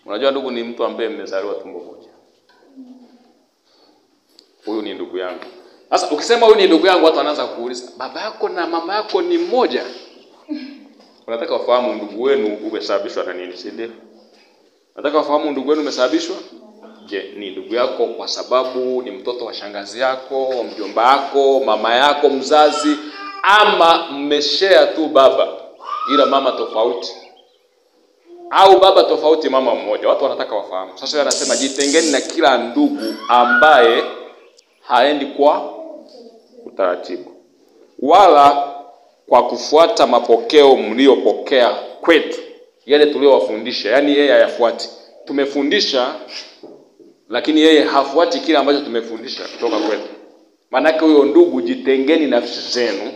Speaker 1: unajua ndugu ni mtu ambaye mmezaliwa tumbo moja. Huyu ni ndugu yangu. Sasa ukisema huyu ni ndugu yangu watu wanaanza kuuliza, baba yako na mama yako ni mmoja? Unataka wafahamu ndugu wenu umesababishwa na nini, si ndio? Unataka wafahamu ndugu wenu umesababishwa? Je, ni ndugu yako kwa sababu ni mtoto wa shangazi yako, mjomba yako, mama yako mzazi, ama mmeshare tu baba ila mama tofauti? Au baba tofauti mama mmoja? Watu wanataka wafahamu. Sasa yeye anasema jitengeni na kila ndugu ambaye haendi kwa utaratibu, wala kwa kufuata mapokeo mliopokea kwetu, yale tuliowafundisha. Yani yeye hayafuati. Tumefundisha lakini yeye hafuati kile ambacho tumefundisha kutoka kwetu. Maana yake huyo ndugu jitengeni nafsi zenu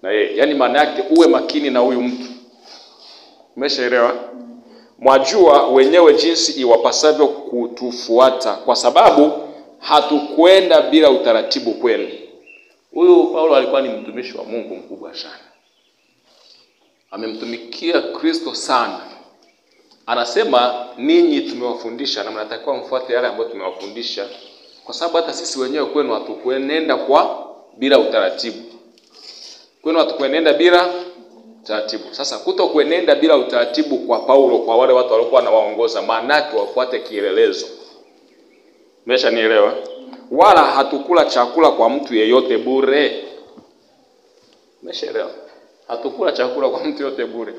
Speaker 1: na yeye. Yani maana yake uwe makini na huyu mtu. Umeshaelewa? Mwajua wenyewe jinsi iwapasavyo kutufuata, kwa sababu hatukwenda bila utaratibu kwenu. Huyu Paulo alikuwa ni mtumishi wa Mungu mkubwa sana. Amemtumikia Kristo sana. Anasema ninyi tumewafundisha na mnatakiwa mfuate yale ambayo tumewafundisha, kwa sababu hata sisi wenyewe kwenu hatukwenda bila utaratibu. Kwenu hatukwenda bila utaratibu. Sasa kutokwenda bila utaratibu kwa Paulo, kwa wale watu waliokuwa anawaongoza, maana yake wafuate kielelezo. Umeshanielewa? Wala hatukula chakula kwa mtu yeyote bure. Umeshaelewa? Hatukula chakula kwa mtu yeyote bure.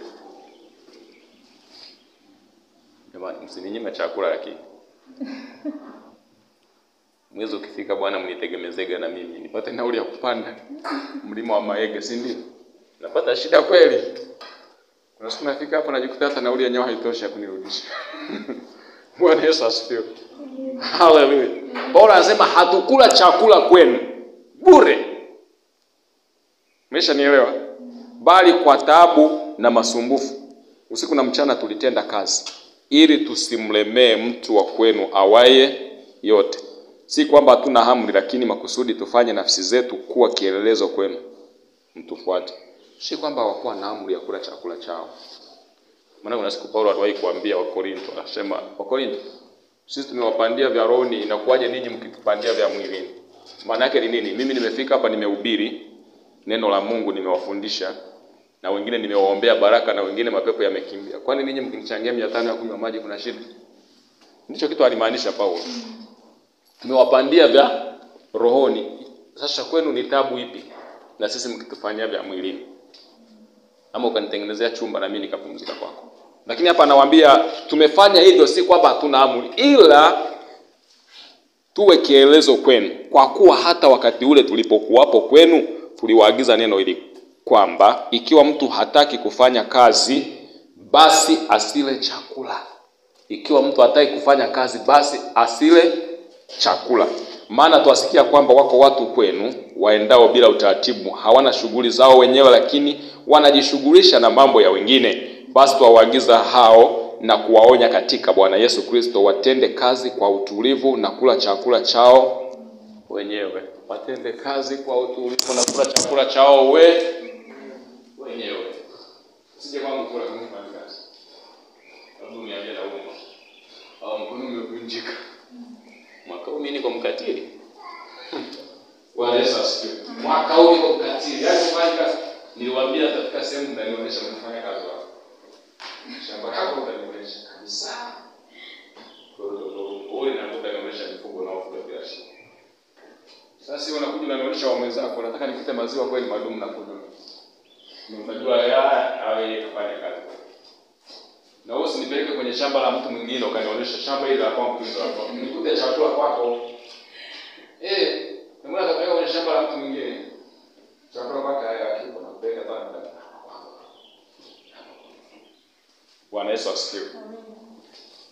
Speaker 1: Jamani, msininyime chakula lakini. Mwezi ukifika bwana mnitegemezega na mimi nipate nauli ya kupanda mlima wa Maege, si ndio? Napata shida kweli. Kuna siku nafika hapa najikuta hata nauli yenyewe haitoshi kunirudisha. Bwana Yesu asifiwe. Hallelujah. Paulo anasema hatukula chakula kwenu bure. Umeshanielewa? Bali kwa taabu na masumbufu. Usiku na mchana tulitenda kazi. ili tusimlemee mtu wa kwenu awaye yote. Si kwamba hatuna amri, lakini makusudi tufanye nafsi zetu kuwa kielelezo kwenu, mtufuate. Si kwamba hawakuwa na amri ya kula chakula chao. Maana kuna siku Paulo aliwahi kuambia Wakorintho, anasema, Wakorintho, sisi tumewapandia vya rohoni, inakuwaje ninyi mkitupandia vya mwilini? Maana yake ni nini? Mimi nimefika hapa nimehubiri neno la Mungu, nimewafundisha, na wengine nimewaombea baraka, na wengine mapepo yamekimbia. Kwani ninyi mkinichangia 500 ya kunywa maji kuna shida? Ndicho kitu alimaanisha Paulo. Tumewapandia vya rohoni, sasa kwenu ni tabu ipi na sisi mkitufanyia vya mwilini? Ama ukanitengenezea chumba na mimi nikapumzika kwako. Lakini hapa anawaambia tumefanya hivyo si kwamba hatuna amri, ila tuwe kielezo kwenu, kwa kuwa hata wakati ule tulipokuwapo kwenu tuliwaagiza neno hili, kwamba ikiwa mtu hataki kufanya kazi basi asile chakula. Ikiwa mtu hataki kufanya kazi basi asile chakula. Maana tuwasikia kwamba wako watu kwenu waendao bila utaratibu, hawana shughuli zao wenyewe, lakini wanajishughulisha na mambo ya wengine. Basi tuwaagiza hao na kuwaonya katika Bwana Yesu Kristo watende kazi kwa utulivu na kula chakula chao wenyewe. Watende kazi kwa utulivu na kula chakula chao wenyewe. Sije kwangu kula kama kazi. Sababu niambia na umo. Au mkono umevunjika. Mwaka huu mimi niko mkatili. Bwana Yesu asifiwe. Mwaka huu niko mkatili. Yaani kufanya kazi. Niliwaambia katika sehemu mtanionyesha mnafanya kazi wapi. Shamba lako utanionyesha kabisa. Wewe na utanionyesha mifugo na ufuga bila shida. Sasa wewe unakuja unanionyesha wa mwenzako, nataka nikute maziwa kweli madumu na kunywa. Unajua awe kufanya kazi. Na wewe usinipeleke kwenye shamba la mtu mwingine ukanionyesha shamba hili la kwangu kitu hapo. Nikute chakula kwako. Mbona unataka kwenye shamba la mtu mwingine? Chakula kwako haya kipo na kupeleka pale. Bwana Yesu asifiwe.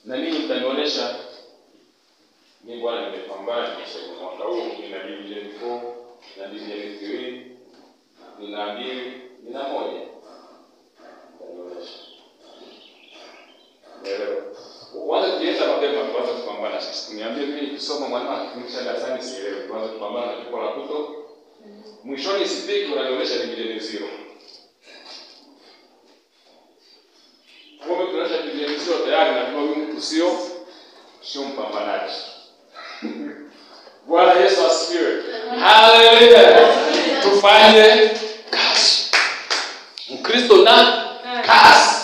Speaker 1: Na nini mtanionyesha? Mimi Bwana nimepambana kisha mwaka huu nina division 4, na division 3, nina 2, nina 1. Mtanionyesha. Kwanza tulianza mapema kwanza kupambana sisi. Niambie mimi nikisoma mwanangu kimsha darasani sielewi. Kwanza kupambana na jukwaa la kuto. Mwishoni sipiki unanionyesha division 0. Kwa tunaonyesha division 0 tayari na kwa huyu mtu sio mpambanaji. Bwana Yesu asifiwe. Haleluya. Tufanye kazi. Mkristo na kazi.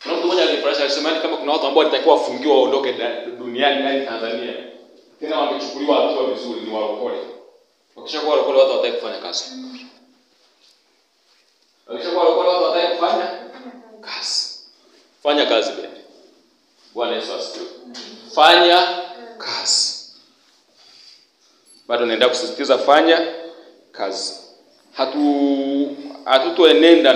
Speaker 1: Na mtu mmoja alifurahisha alisema kama kuna watu ambao walitakiwa wafungiwe waondoke duniani ndani Tanzania. Tena wangechukuliwa hatua vizuri ni walokole. Wakishakuwa walokole watu wataki kufanya kazi. Wakishakuwa walokole watu wataki kufanya kazi. Fanya kazi bwana. Bwana Yesu asifiwe. Fanya kazi. Bado naenda kusisitiza fanya kazi. Hatutoenenda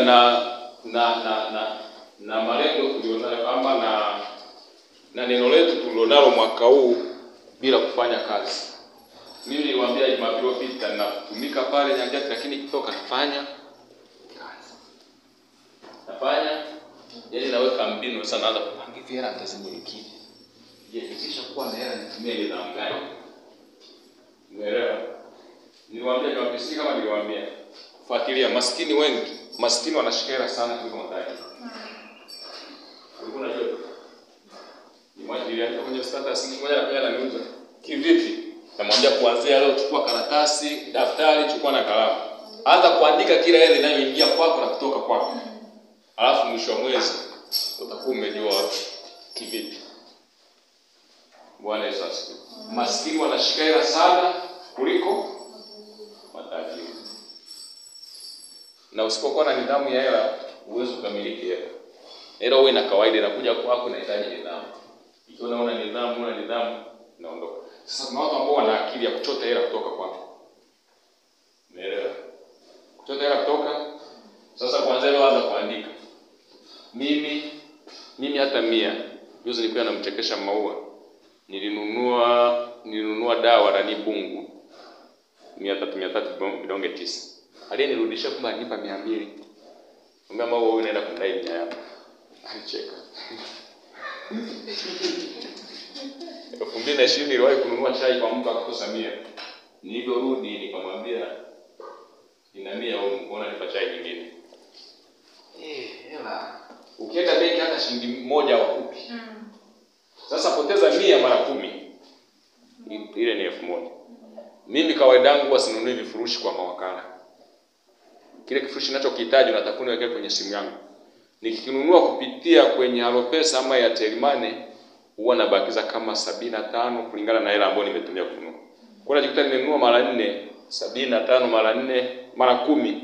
Speaker 1: na malengo tulionayo ama na neno letu tulilonalo mwaka huu bila kufanya kazi. Mimi niliwaambia Jumapili iliyopita natumika pale Nyangati, lakini kutoka nafanya kazi. Nafanya yaani naweka mbinu sana, naanza kupanga hivi hela nitazimiliki. Je, nikisha kuwa na hela nitumie ile namna gani? Umeelewa? Niliwaambia Jumapili kama niliwaambia, fuatilia maskini wengi. Maskini wanashikera sana kuliko matajiri. Ulikuwa unajua? Ni mwajiri kwenye status moja na pia ananiuza. Kivipi? Namwambia kuanzia leo chukua karatasi, daftari, chukua na kalamu. Anza kuandika kila hela inayoingia kwako na kutoka kwako. Alafu mwisho wa mwezi utakuwa umejua kivipi. Bwana Yesu asifiwe. Maskini wanashikera sana kuliko matajiri. Na usipokuwa na nidhamu ya hela, uwezo kukamiliki hela. Hela wewe na kawaida inakuja kwako na inahitaji nidhamu. Ikiwa unaona nidhamu, naondoka. Sasa kuna watu ambao wana akili ya kuchota hela kutoka kwako. Umeelewa? Kuchota hela kutoka. Sasa kwanza leo anza kuandika. Mimi hata 100. Juzi nilikuwa namchekesha Maua. Nilinunua dawa la bungu 300 vidonge 9. Aliyenirudishia kwamba anipa 200. Ngamba wewe unaenda kudai 100 yako. Alicheka. 2020 niliwahi kununua chai kwa mtu akakosa 100. Nilivyorudi nikamwambia nina 100 au mbona nipa chai nyingine. Hela. Ukienda benki hata shilingi 1 hawakupi. Sasa poteza 100 mara 10. Ile ni 1000. Mimi kawaida yangu huwa sinunui vifurushi kwa mawakala. Kile kifurushi ninachokihitaji nataka niweke kwenye simu yangu. Nikinunua kupitia kwenye Halopesa ama ya Telemani huwa nabakiza kama 75 kulingana na hela ambayo nimetumia kununua. Kwa hiyo najikuta nimenunua mara 4, 75 mara 4 mara 10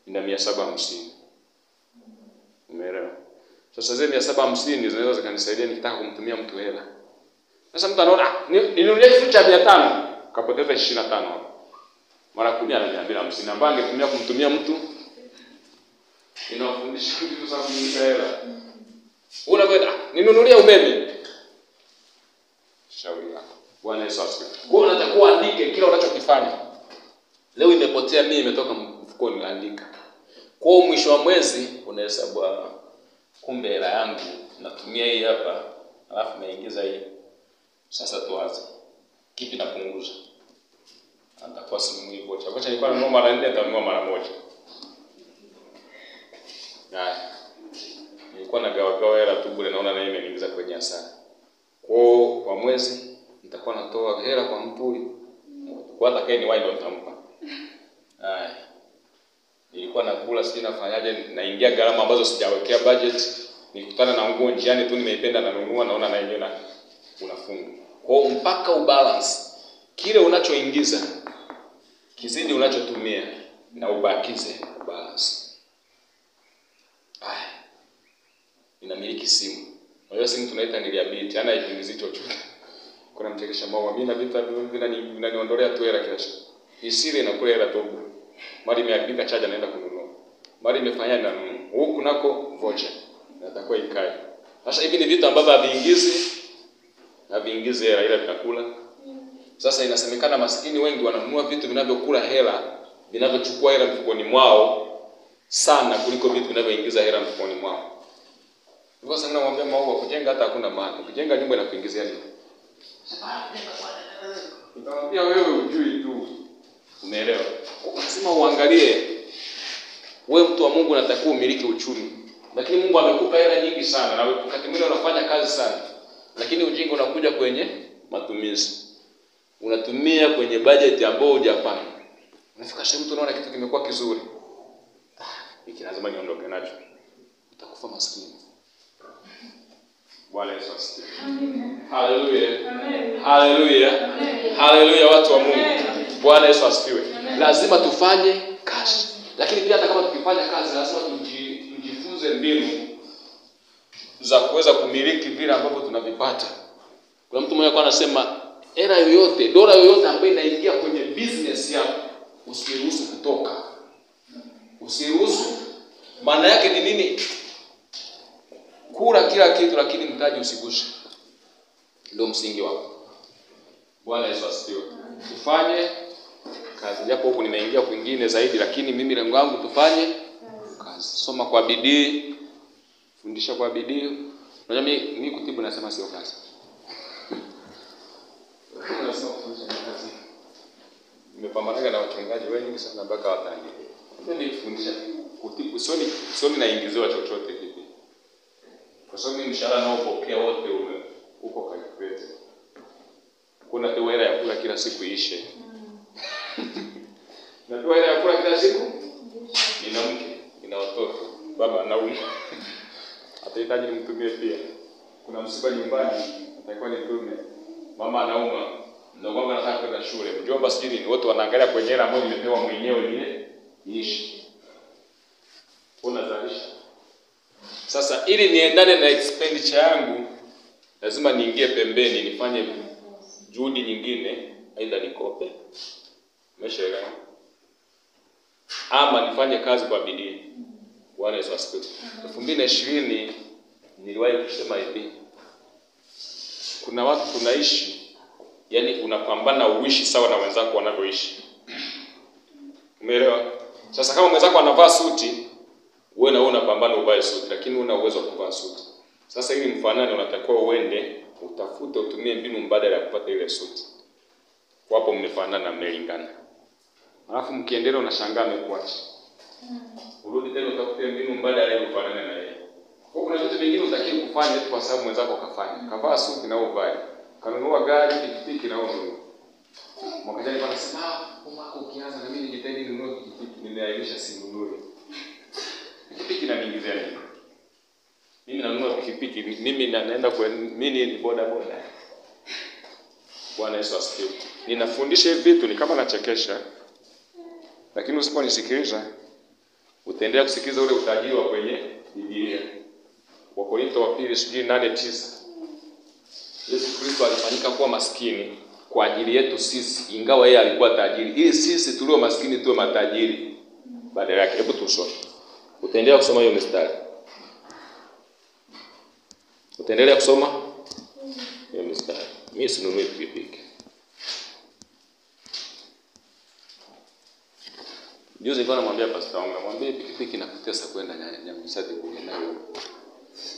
Speaker 1: ina 750. Umeelewa? Sasa zile 750 zinaweza zikanisaidia nikitaka kumtumia mtu hela. Sasa mtu anaona ninunulie kitu cha 500 kapoteza 25 hapo. Mara 10 ana 250 ambaye angetumia kumtumia mtu. Ninawafundisha vitu za kuingiza hela. Unakwenda ninunulie umeme. Shauri yako. Bwana Yesu asifiwe. Kwa hiyo unataka uandike kila unachokifanya. Leo imepotea 100 imetoka mfukoni andika. Kwa hiyo mwisho wa mwezi unahesabu kumbe hela yangu natumia hii hapa, alafu naingiza hii. Sasa tuanze. Kipi napunguza? Atakuwa sinunui vocha. Vocha nilikuwa nanunua mara 4 nitanunua mara 1. Nilikuwa nagawa hela tu bure naona na yeye imeniingiza kwenye hasara. Kwa mwezi nitakuwa natoa hela kwa mtu huyu. Kwa hata kae ni wao ndio nitampa. Nilikuwa nakula sisi nafanyaje naingia gharama ambazo sijawekea budget. Nikutana na nguo njiani tu nimeipenda na nunua naona na yenyewe unafunga. Kwa mpaka ubalance kile unachoingiza kizidi unachotumia na ubakize balance. Ninamiliki simu. Hiyo simu tunaita ni liability, hana ipunguzi chochote. Kuna mchekesha mama mimi na vitu vinaniondolea tu hela kila siku. Isiri inakula hela tu. Mali imeharibika charger naenda kununua. Mali imefanya na huku nako vocha. Natakuwa ikae. Sasa hivi ni vitu ambavyo haviingizi hela ila vinakula. Sasa inasemekana maskini wengi wananunua vitu vinavyokula hela, vinavyochukua hela mfukoni mwao sana kuliko vitu vinavyoingiza hela mfukoni mwao. Kwa sababu namwambia maua kujenga hata hakuna maana. Kujenga nyumba inakuingizia nini? Nitamwambia wewe ujui tu. Umeelewa? Lazima uangalie. Wewe mtu wa Mungu unatakiwa umiliki uchumi. Lakini Mungu amekupa hela nyingi sana na wakati mwingine unafanya kazi sana. Lakini ujinga unakuja kwenye matumizi. Unatumia kwenye budget ambayo hujapanga. Unafika sehemu tunaona kitu kimekuwa kizuri. Hiki lazima niondoke nacho. Utakufa maskini. Bwana Yesu asifiwe. Haleluya. Haleluya. Haleluya watu wa Mungu. Bwana Yesu asifiwe. Lazima tufanye kazi. Lakini pia hata kama tukifanya kazi lazima tujifunze mbinu za kuweza kumiliki vile ambavyo tunavipata. Kuna mtu mmoja anasema hela yoyote, dola yoyote ambayo inaingia kwenye business yako usiruhusu kutoka. Usiruhusu. Maana yake ni nini? Kula kila kitu lakini mtaji usigushe. Ndio msingi wako. Bwana Yesu asifiwe. Tufanye kazi. Japo huko nimeingia kwingine zaidi lakini mimi lengo langu tufanye kazi. Soma kwa bidii, fundisha kwa bidii. Unajua mimi kutibu nasema sio kazi. Nimepambana na wachungaji wengi sana mpaka watangi. Mimi nifundisha kutibu sioni naingiziwa chochote kipi. Kwa sababu mimi mshahara nao pokea wote uko calculated. Kuna tu hela ya kula kila siku ishe. Na tu hela ya kula kila siku ina mke, ina watoto, baba anaumwa. Atahitaji nimtumie pia. Kuna msiba nyumbani, atakuwa nitume. Mama anaumwa, ndio mama anataka kwenda shule. Mjomba sijui ni wote wanaangalia kwenye hela ambayo nimepewa mwenyewe ile ishi. Unazalisha. Sasa ili niendane na expenditure yangu lazima niingie pembeni nifanye juhudi nyingine aidha nikope. Umeshaelewa? Ama nifanye kazi kwa bidii. Bwana Yesu asifiwe. 2020 niliwahi kusema hivi. Kuna watu tunaishi yani unapambana uishi sawa na wenzako wanavyoishi. Umeelewa? Sasa kama mwenzako anavaa suti, wewe na wewe unapambana uvae suti lakini una uwezo wa kuvaa suti. Sasa ili mfanane unatakiwa uende utafute utumie mbinu mbadala ya kupata ile suti. Kwa hapo mmefanana mmelingana. Alafu mkiendelea unashangaa amekuacha. Urudi tena utafute mbinu mbadala ili ufanane na yeye. Kwa kuna vitu vingine utakiwa kufanya kwa sababu mwenzako kafanya. Kavaa suti na uvae. Kanunua gari, pikipiki na ununue. Mwaka jana wanasema mwaka ukianza na mimi nijitahidi ninunue pikipiki, nimeainisha sinunue. Pikipiki inaniingizia nini? Mimi nanunua pikipiki, mimi naenda kwa mimi ni boda boda. Bwana Yesu asifiwe. Ninafundisha hivi vitu ni kama nachekesha. Lakini usiponisikiliza utaendelea kusikiliza ule utajiri wa kwenye Biblia. Wakorintho wa 2:8-9. Yesu Kristo alifanyika kuwa maskini kwa ajili yetu sisi, ingawa yeye alikuwa tajiri, ili sisi tulio maskini tuwe matajiri badala yake. Hebu tusome. Utaendelea kusoma hiyo mstari. Utaendelea kusoma hiyo mstari. Mimi sinunui pikipiki. Juzi nilikuwa namwambia pastor wangu, namwambia pikipiki inakutesa kwenda Nyamisati kule nayo.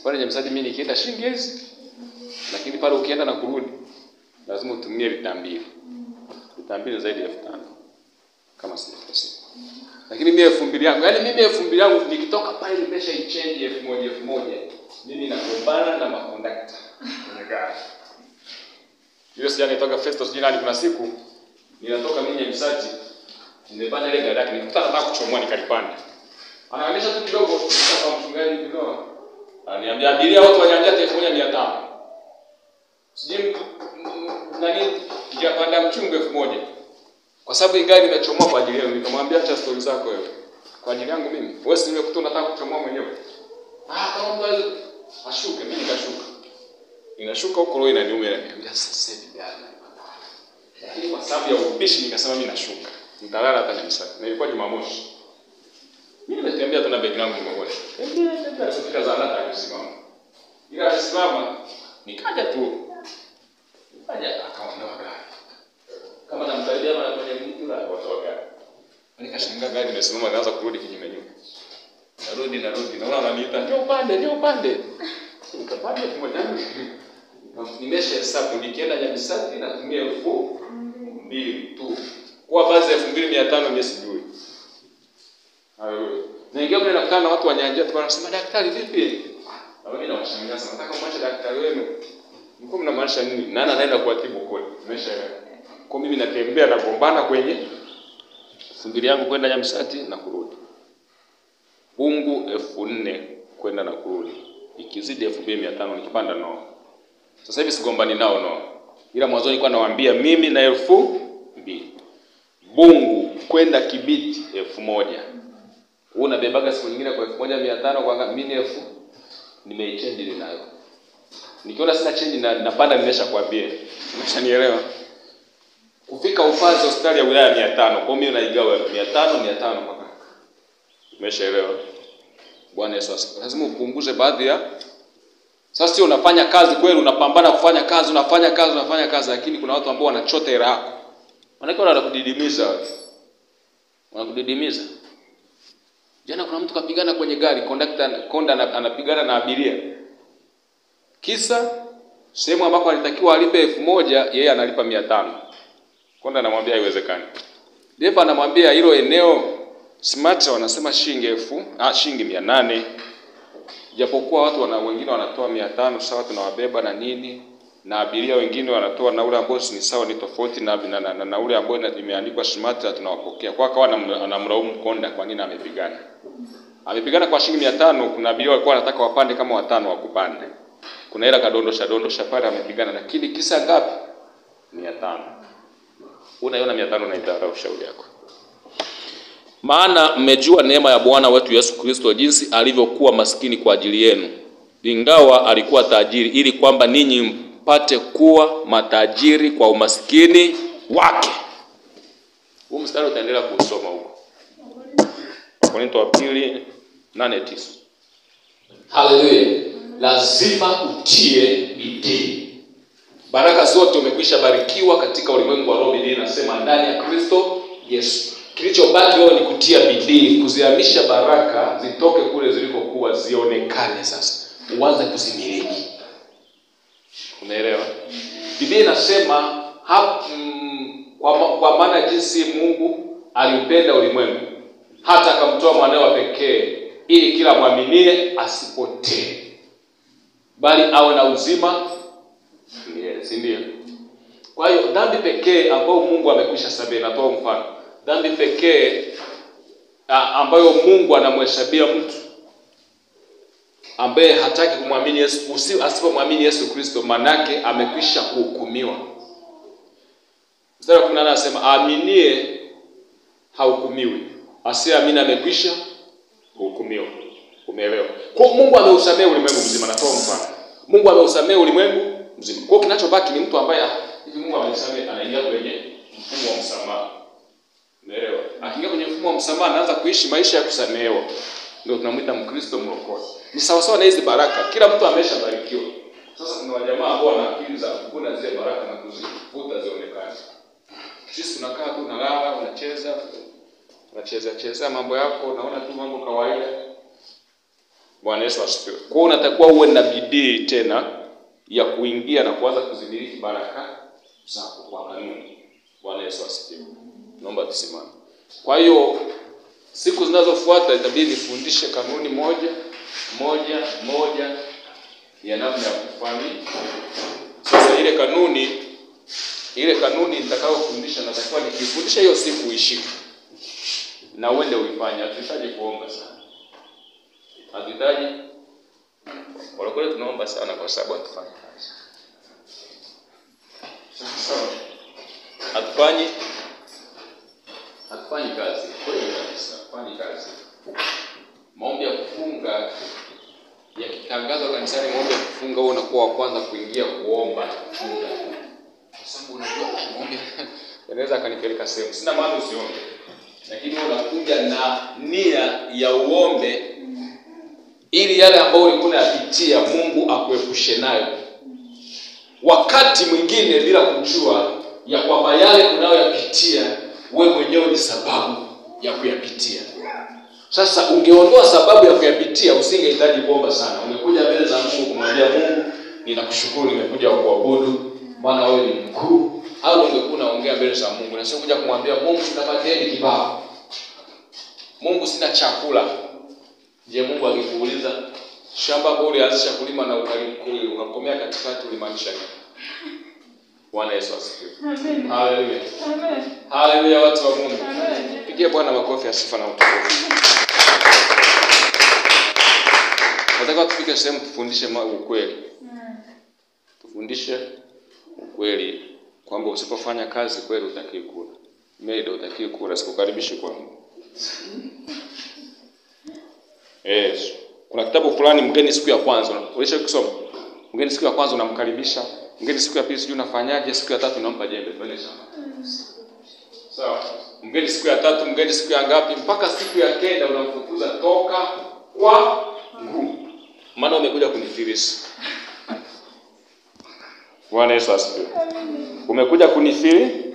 Speaker 1: Pale Nyamisati mimi nikienda shilingi hizi. Lakini pale ukienda na kurudi lazima utumie lita 2. Lita 2 zaidi ya 5,000 kama sijakosea. Lakini mimi 2,000 yangu, yani mimi 2,000 yangu nikitoka pale nimesha ichange 1,000 mimi nagombana na makondakta kwenye gari. Hiyo sija nitoka Festus jina kuna siku ninatoka mimi Nyamisati nimepanda ile gari yake nikutana nataka kuchomoa nikalipanda. Anaonyesha tu kidogo kwa mchungaji kidogo. Ananiambia abiria watu wanyanja 1,500. Sijui nani kijapanda mchungu 1,000. Kwa sababu gari nimechomoa kwa ajili yangu. Nikamwambia acha story zako wewe. Kwa ajili yangu mimi. Wewe si nimekuta unataka kuchomoa mwenyewe. Kama mtu aweze ashuke, mimi nikashuka. Ninashuka huko roho inaniuma inaniambia sasa hivi gari. Lakini kwa sababu ya ubishi nikasema mimi nashuka. Nitalala hata Nyamisati. Na ilikuwa Jumamosi. Mimi nimetembea tena begi langu mgongoni. Ndio kufika zahanati akasimama. Ila alisimama nikaja tu. Nikaja akaondoa gari. Kama namsaidia mara kwenye mtu la kutoa gari. Nikashangaa gari limesimama naanza kurudi kinyume nyume. Narudi naona ananiita njoo upande. Nikapanda kimoja nimesha hesabu nikienda Nyamisati natumia 2,000 tu. Kwa baadhi ya 2,500 mimi sijui. Haleluya. Naingia mle nakutana na watu wa Nyanja tu wanasema daktari vipi? Na mimi nawashangaa sana nataka kumwacha daktari wenu. Mko mnamaanisha nini? Nani anaenda kuatibu kule? Nimeshaelewa. Kwa mimi natembea na gombana kwenye 2,000 yangu kwenda Nyamisati na kurudi. Ungu 4,000 kwenda na kurudi. Ikizidi 2,500 nikipanda no. Sasa hivi sigombani nao no. Ila mwanzo nilikuwa nawaambia mimi na 2,000. Bungu kwenda Kibiti 1,000. Unabebaga siku nyingine kwa 1,500 kwa mimi 1,000 nimeichange nayo. Nikiona sina change na napanda nimeshakwambia. Umeshanielewa? Kufika ufazi hospitali ya wilaya 500, kwa mimi naigawa 500 mpaka. Umeshaelewa? Bwana Yesu asifiwe. Lazima upunguze baadhi ya sasa sio unafanya kazi kweli unapambana kufanya kazi unafanya kazi lakini kuna watu ambao wanachota hela yako. Wanake wanakudidimiza. Wanakudidimiza. Jana kuna mtu kapigana kwenye gari, konda anapigana na abiria. Kisa sehemu ambako alitakiwa alipe 1,000 yeye analipa 500. Konda anamwambia haiwezekani. Dereva anamwambia hilo eneo smart wanasema shilingi 800. Japokuwa watu wengine wanatoa 500 sawa tunawabeba na nini na abiria wengine wanatoa nauli ambayo ni sawa ni tofauti na nauli ambayo imeandikwa smart tunawapokea. Kwa akawa anamlaumu konda kwa nini amepigana. Amepigana kwa shilingi 500 kuna abiria walikuwa wanataka wapande kama 5 wakupande. Kuna hela kadondosha pale amepigana lakini kisa ngapi? 500. Unaiona 500 na idara ushauri yako. Maana mmejua neema ya Bwana wetu Yesu Kristo jinsi alivyokuwa maskini kwa ajili yenu. Ingawa alikuwa tajiri ili kwamba ninyi mpate kuwa matajiri kwa umaskini wake. Huu mstari utaendelea kusoma huko. Wakorintho wa 2:8-9.
Speaker 2: Haleluya. Lazima utie bidii.
Speaker 1: Baraka zote umekwisha barikiwa katika ulimwengu wa roho. Biblia inasema ndani ya Kristo Yesu. Kilichobaki wewe ni kutia bidii, kuzihamisha baraka zitoke kule zilikokuwa zionekane sasa.
Speaker 2: uanze kuzimiliki.
Speaker 1: Umeelewa? Biblia inasema kwa maana jinsi Mungu aliupenda ulimwengu hata akamtoa mwanawe wa pekee ili kila mwaminie asipotee bali awe na uzima milele, si ndio? Kwa hiyo dhambi pekee ambayo Mungu amekwisha samehe, natoa mfano. Dhambi pekee ambayo Mungu anamhesabia mtu ambaye hataki kumwamini Yesu, asipomwamini Yesu Kristo, manake amekwisha kuhukumiwa. Mstari wa 18 anasema aaminie hahukumiwi, asiyeamini amekwisha kuhukumiwa. Umeelewa? Kwa Mungu ameusamehe ulimwengu mzima, natoa mfano. Mungu ameusamehe ulimwengu mzima. Kwa kinachobaki ni mtu ambaye hivi Mungu ameusamehe anaingia kwenye mfumo wa msamaha. Umeelewa? Akiingia kwenye mfumo wa msamaha anaanza kuishi maisha ya kusamehewa. Ndio tunamuita Mkristo mlokole. Ni sawa sawa na hizi baraka. Kila mtu ameshabarikiwa. Sasa kuna wajamaa ambao wana akili za kuvuna zile baraka na kuzivuta zionekane. Sisi tunakaa tu nalala, unacheza mambo yako, unaona tu mambo kawaida. Bwana Yesu asifiwe. Kwa hiyo unatakiwa uwe na bidii tena ya kuingia na kuanza kuzimiliki baraka zako kwa kanuni. Bwana Yesu asifiwe. Naomba tusimame. Kwa hiyo siku zinazofuata itabidi nifundishe kanuni moja ya namna ya kufanya. Sasa ile kanuni nitakayofundisha natakiwa nikifundisha hiyo siku uishike na uende uifanye. Hatuhitaji kuomba sana. Hatuhitaji walokole, tunaomba sana kwa sababu hatufanyi kazi. Sasa hatufanyi kazi. Kweli kabisa, hatufanyi kazi. Maombi ya kufunga yakitangazwa kanisani, maombi ya kufunga wewe unakuwa wa kwanza kuingia kuomba kufunga. Kwa sababu unajua maombi yanaweza kanipeleka sehemu. Sina maana usiombe. Lakini unakuja na nia ya uombe ili yale ambayo ulikuwa unayapitia Mungu akuepushe nayo. Wakati mwingine bila kujua ya kwamba yale unayoyapitia wewe mwenyewe ni sababu ya kuyapitia. Sasa ungeondoa sababu ya kuyapitia, usingehitaji kuomba sana. Ungekuja mbele za Mungu kumwambia Mungu, ninakushukuru nimekuja kuabudu maana wewe ni mkuu. Au ungekuwa unaongea mbele za Mungu na sio kuja kumwambia Mungu sina madeni kibao, Mungu sina chakula. Je, Mungu akikuuliza shamba ambalo ulianzisha kulima na ukakomea katikati ulimaanisha nini? Bwana Yesu asifiwe. Amen. Haleluya. Amen. Haleluya watu wa Mungu. Amen. Pigie Bwana makofi ya sifa na utukufu. Nataka tufike sehemu tufundishe ukweli. Tufundishe ukweli kwamba usipofanya kazi kweli utakiwa kula. Mimi utakiwa kula, sikukaribishi kwangu. Yes. Kuna kitabu fulani mgeni siku ya kwanza, ulisha kusoma. Mgeni siku ya kwanza unamkaribisha, mgeni siku ya pili sijui unafanyaje, siku ya tatu unampa jembe, twende shamba. Sawa. Mgeni siku ya tatu, mgeni siku ya ngapi, mpaka siku ya kenda unamfukuza toka kwa nguvu. Maana umekuja kunifilisi. Bwana Yesu asifiwe. Umekuja kunifilisi